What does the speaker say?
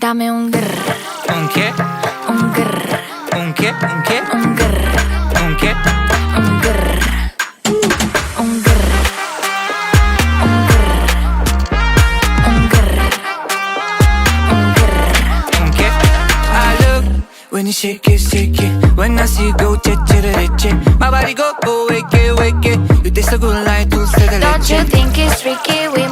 Dame un grr, ¿Un qué? un grr, ¿Un qué? ¿Un qué? un grr, ¿Un qué? un grr, un grr, un grr, un grr, un grr. ¿Un qué? I look when you shake it. When I see you go, che. My body go, wake it. You taste so good like dulce de Don't you leche. think it's tricky? We